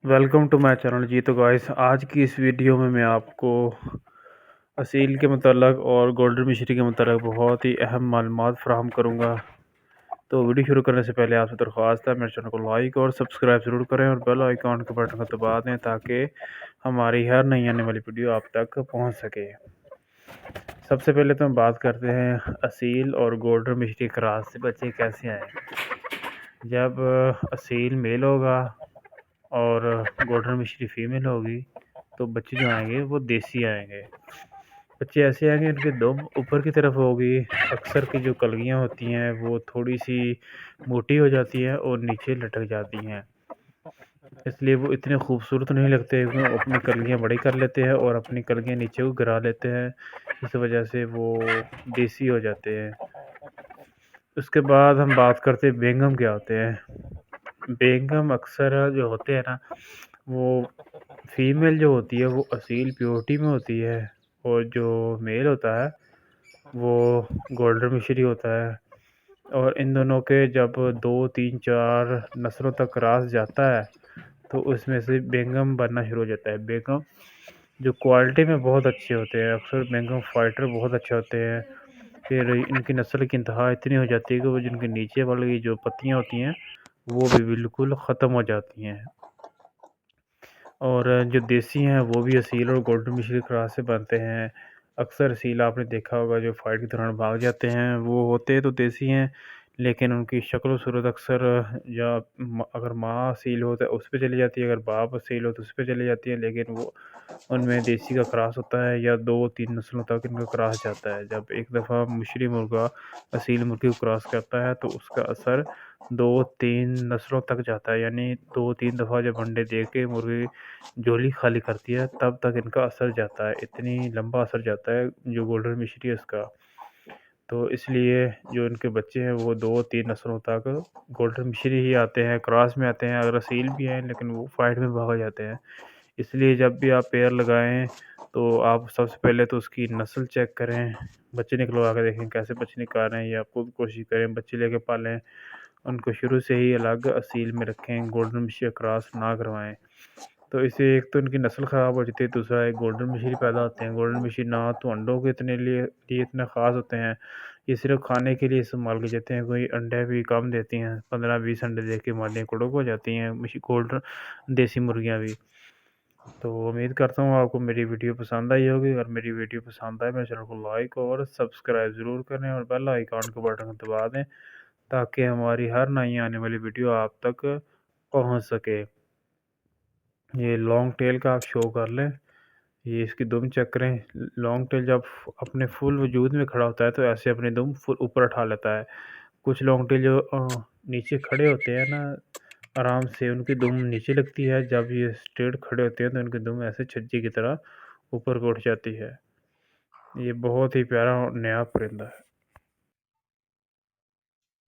Welcome to my channel जी। तो guys, आज की इस वीडियो में मैं आपको असील के मतलब और गोल्डन मिश्री के मतलब बहुत ही अहम मालूमात फराहम करूंगा। तो वीडियो शुरू करने से पहले आपसे दरख्वास्त है, मेरे चैनल को लाइक और सब्सक्राइब ज़रूर करें और बेल आइकॉन के बटन को दबा दें ताकि हमारी हर नई आने वाली वीडियो आप तक पहुंच सके। सबसे पहले तो हम बात करते हैं असील और गोल्डन मिश्री क्रॉस से बच्चे कैसे आए। जब असील मेल होगा और गोल्डन मिश्री फीमेल होगी तो बच्चे जो आएंगे वो देसी आएंगे। बच्चे ऐसे आएंगे, उनके दुम ऊपर की तरफ होगी। अक्सर की जो कलगियाँ होती हैं वो थोड़ी सी मोटी हो जाती हैं और नीचे लटक जाती हैं, इसलिए वो इतने खूबसूरत नहीं लगते। वो अपनी कलगियाँ बड़ी कर लेते हैं और अपनी कलगियाँ नीचे को गिरा लेते हैं, इस वजह से वो देसी हो जाते हैं। उसके बाद हम बात करते हैं बेंगम क्या होते हैं। बेंगम अक्सर जो होते हैं ना, वो फीमेल जो होती है वो असील प्योरिटी में होती है और जो मेल होता है वो गोल्डन मिश्री होता है। और इन दोनों के जब 2 3 4 नस्लों तक क्रॉस जाता है तो उसमें से बेंगम बनना शुरू हो जाता है। बेंगम जो क्वालिटी में बहुत अच्छे होते हैं, अक्सर बेंगम फाइटर बहुत अच्छे होते हैं। फिर इनकी नस्ल की इंतहा इतनी हो जाती है कि वो जिनके नीचे वाली जो पत्तियाँ होती हैं वो भी बिल्कुल ख़त्म हो जाती हैं। और जो देसी हैं वो भी असील और गोल्डन मिश्री क्रॉस से बनते हैं। अक्सर असील आपने देखा होगा जो फाइट के दौरान भाग जाते हैं, वो होते तो देसी हैं, लेकिन उनकी शक्ल सूरत अक्सर या अगर माँ असील हो तो उस पर चली जाती है, अगर बाप असील हो तो उस पर चली जाती है, लेकिन वो उनमें देसी का क्रॉस होता है या 2 3 नस्लों तक इनका क्रॉस जाता है। जब एक दफ़ा मिश्री मुर्गा असील मुर्गी को क्रॉस करता है तो उसका असर 2 3 नस्लों तक जाता है, यानी 2 3 दफ़ा जब अंडे दे के मुर्गी झोली खाली करती है तब तक इनका असर जाता है। इतनी लंबा असर जाता है जो गोल्डन मिश्री है उसका। तो इसलिए जो इनके बच्चे हैं वो 2 3 नस्लों तक गोल्डन मिश्री ही आते हैं, क्रॉस में आते हैं। अगर असील भी हैं लेकिन वो फाइट में भाग जाते हैं। इसलिए जब भी आप पेयर लगाएं तो आप सबसे पहले तो उसकी नस्ल चेक करें, बच्चे निकलवा के देखें कैसे बच्चे निकाल रहे हैं, या आप खुद कोशिश करें बच्चे लेके पालें। उनको शुरू से ही अलग असील में रखें, गोल्डन मिश्री क्रॉस ना करवाएं। तो इससे एक तो इनकी नस्ल ख़राब हो जाती है, दूसरा एक गोल्डन मिश्री पैदा होते हैं। गोल्डन मिश्री ना तो अंडों के लिए इतने ख़ास होते हैं, ये सिर्फ खाने के लिए इस्तेमाल किए जाते हैं। कोई अंडे भी कम देती हैं, 15 20 अंडे दे के मादियाँ कुड़क हो जाती हैं गोल्डन देसी मुर्गियाँ भी। तो उम्मीद करता हूँ आपको मेरी वीडियो पसंद आई होगी। अगर मेरी वीडियो पसंद आए मेरे चैनल को लाइक और सब्सक्राइब ज़रूर करें और बेल आइकॉन के बटन को दबा दें ताकि हमारी हर नई आने वाली वीडियो आप तक पहुँच सके। ये लॉन्ग टेल का आप शो कर लें, ये इसकी दुम चेक करें। लॉन्ग टेल जब अपने फुल वजूद में खड़ा होता है तो ऐसे अपनी दुम फुल ऊपर उठा लेता है। कुछ लॉन्ग टेल जो नीचे खड़े होते हैं ना, आराम से उनकी दुम नीचे लगती है। जब ये स्ट्रेट खड़े होते हैं तो उनकी दुम ऐसे छज्जे की तरह ऊपर को उठ जाती है। ये बहुत ही प्यारा और नया परिंदा है।